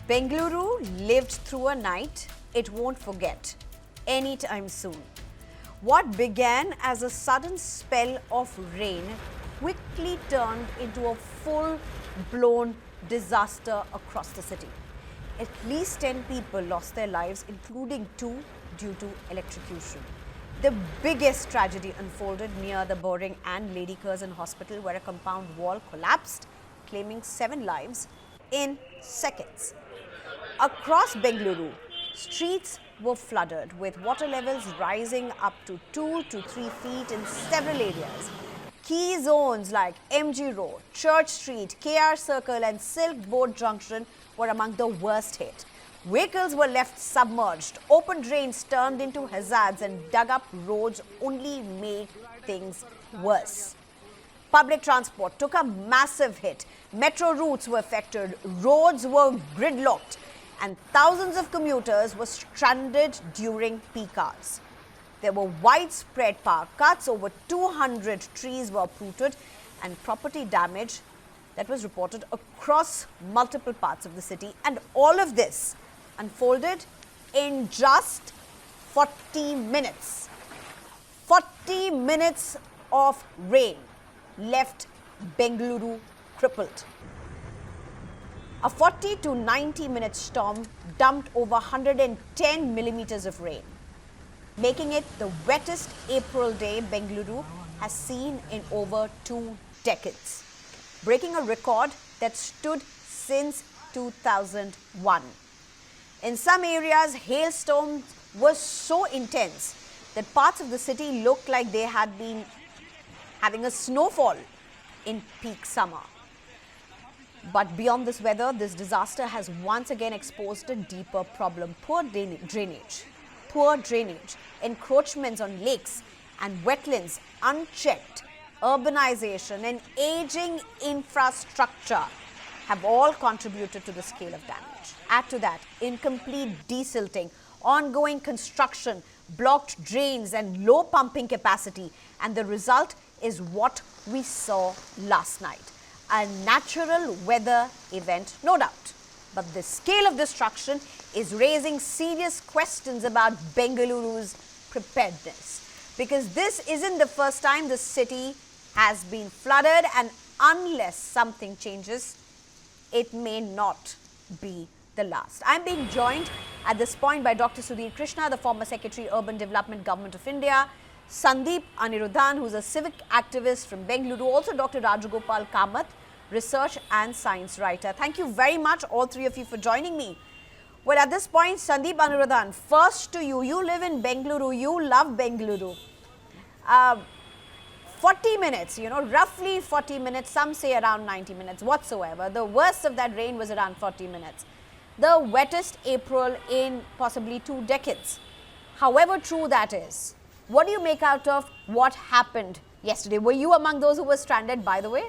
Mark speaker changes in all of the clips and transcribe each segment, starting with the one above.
Speaker 1: Bengaluru lived through a night it won't forget anytime soon. What began as a sudden spell of rain quickly turned into a full-blown disaster across the city. At least 10 people lost their lives, including 2 due to electrocution. The biggest tragedy unfolded near the Boring and Lady Curzon Hospital, where a compound wall collapsed, claiming 7 lives in seconds. Across Bengaluru, streets were flooded, with water levels rising up to 2 to 3 feet in several areas. Key zones like MG Road, Church Street, KR Circle and Silk Boat Junction were among the worst hit. Vehicles were left submerged, open drains turned into hazards and dug up roads only made things worse. Public transport took a massive hit. Metro routes were affected, roads were gridlocked, and thousands of commuters were stranded during peak hours. There were widespread power cuts, over 200 trees were uprooted, and property damage that was reported across multiple parts of the city. And all of this unfolded in just 40 minutes. 40 minutes of rain left Bengaluru crippled. A 40 to 90 minute storm dumped over 110 millimeters of rain, making it the wettest April day Bengaluru has seen in over 2 decades, breaking a record that stood since 2001. In some areas, hailstorms were so intense that parts of the city looked like they had been having a snowfall in peak summer. But beyond this weather, this disaster has once again exposed a deeper problem: poor drainage, encroachments on lakes and wetlands unchecked, urbanization and aging infrastructure have all contributed to the scale of damage. Add to that incomplete desilting, ongoing construction, blocked drains and low pumping capacity, and the result is what we saw last night. A natural weather event, no doubt. But the scale of destruction is raising serious questions about Bengaluru's preparedness, because this isn't the first time the city has been flooded, and unless something changes, it may not be the last. I'm being joined at this point by Dr. Sudhir Krishna, the former Secretary, Urban Development, Government of India, Sandeep Anirudhan, who's a civic activist from Bengaluru, also Dr. Rajagopal Kamath, research and science writer. Thank you very much, all three of you, for joining me. Well, at this point, Sandeep Anirudhan, first to you. You live in Bengaluru. You love Bengaluru. 40 minutes, roughly 40 minutes. Some say around 90 minutes whatsoever. The worst of that rain was around 40 minutes. The wettest April in possibly 2 decades. However true that is, what do you make out of what happened yesterday? Were you among those who were stranded, by the way?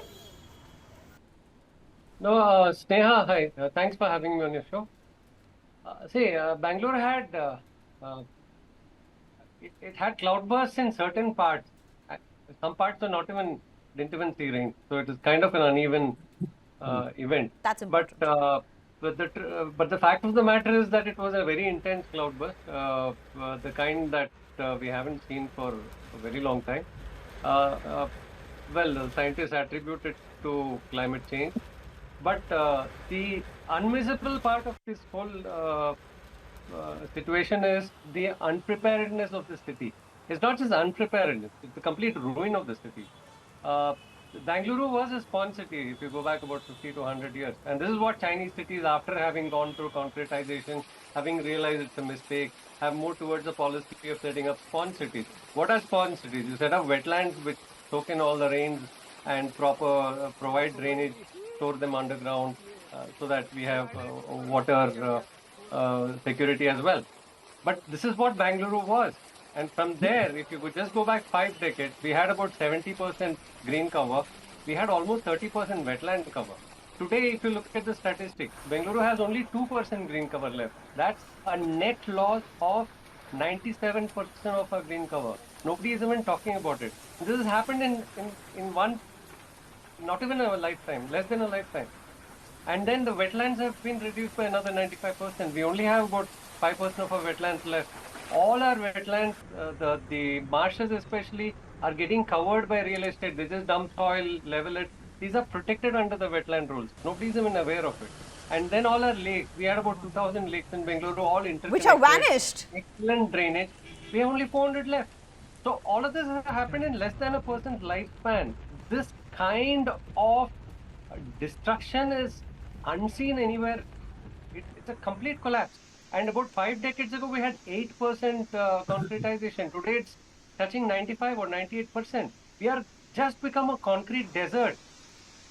Speaker 2: No, Sneha, hi. Thanks for having me on your show. Bangalore had it had cloudbursts in certain parts. Some parts didn't even see rain, so it is kind of an uneven event.
Speaker 1: That's important.
Speaker 2: But the fact of the matter is that it was a very intense cloudburst, the kind that we haven't seen for a very long time. Scientists attribute it to climate change. But the unmissable part of this whole situation is the unpreparedness of the city. It's not just unpreparedness, it's the complete ruin of the city. Bengaluru was a spawn city if you go back about 50 to 100 years. And this is what Chinese cities, after having gone through concretization, having realized it's a mistake, have moved towards a policy of setting up spawn cities. What are spawn cities? You set up wetlands which soak in all the rains and provide drainage, store them underground so that we have water security as well. But this is what Bengaluru was. And from there, if you could just go back 5 decades, we had about 70% green cover. We had almost 30% wetland cover. Today, if you look at the statistics, Bengaluru has only 2% green cover left. That's a net loss of 97% of our green cover. Nobody is even talking about it. This has happened in one, not even a lifetime, less than a lifetime. And then the wetlands have been reduced by another 95%. We only have about 5% of our wetlands left. All our wetlands, the marshes especially, are getting covered by real estate. They just dump soil, level it. These are protected under the wetland rules. Nobody's even aware of it. And then all our lakes, we had about 2,000 lakes in Bengaluru, all
Speaker 1: Which are
Speaker 2: interconnected,
Speaker 1: vanished.
Speaker 2: excellent drainage. We have only 400 left. So all of this has happened in less than a person's lifespan. This kind of destruction is unseen anywhere. It's a complete collapse. And about 5 decades ago, we had 8% concretization. Today, it's touching 95 or 98%. We are just become a concrete desert.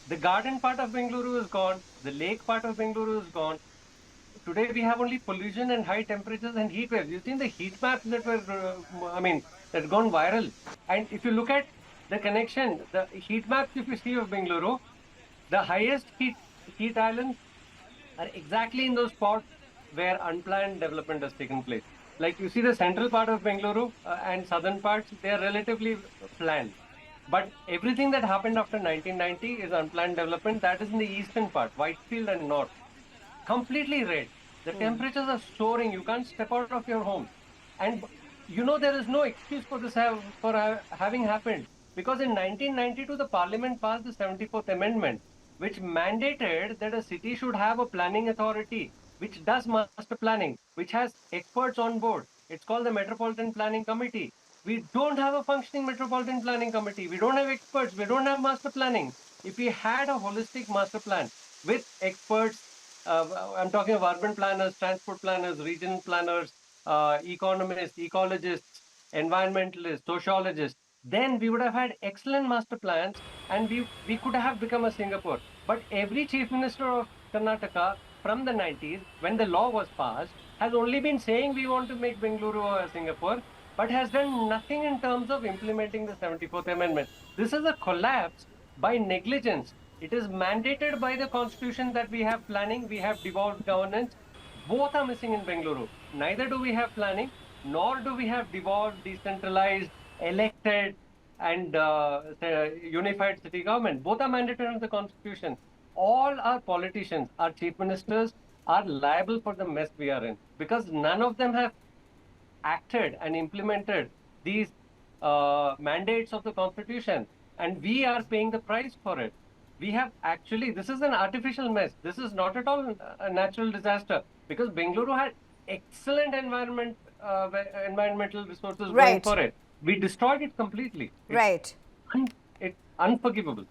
Speaker 2: The garden part of Bengaluru is gone. The lake part of Bengaluru is gone. Today, we have only pollution and high temperatures and heat waves. You've seen the heat maps that were, that gone viral. And if you look at the connection, the heat maps, if you see of Bengaluru, the highest heat islands are exactly in those spots where unplanned development has taken place. Like you see the central part of Bengaluru and southern parts, they are relatively planned. But everything that happened after 1990 is unplanned development. That is in the eastern part, Whitefield and north. Completely red. The temperatures are soaring. You can't step out of your home. And there is no excuse for this having happened. Because in 1992, the parliament passed the 74th Amendment, which mandated that a city should have a planning authority, which does master planning, which has experts on board. It's called the Metropolitan Planning Committee. We don't have a functioning Metropolitan Planning Committee. We don't have experts. We don't have master planning. If we had a holistic master plan with experts, I'm talking of urban planners, transport planners, regional planners, economists, ecologists, environmentalists, sociologists, then we would have had excellent master plans and we could have become a Singapore. But every chief minister of Karnataka from the 90s, when the law was passed, has only been saying we want to make Bengaluru a Singapore, but has done nothing in terms of implementing the 74th Amendment. This is a collapse by negligence. It is mandated by the constitution that we have planning, we have devolved governance. Both are missing in Bengaluru. Neither do we have planning, nor do we have devolved, decentralized, elected, and unified city government. Both are mandated under the constitution. All our politicians, our chief ministers, are liable for the mess we are in because none of them have acted and implemented these mandates of the constitution, and we are paying the price for it. We have actually, this is an artificial mess. This is not at all a natural disaster because Bengaluru had excellent environmental resources going
Speaker 1: Right.
Speaker 2: for it. We destroyed it completely.
Speaker 1: Right.
Speaker 2: It's unforgivable.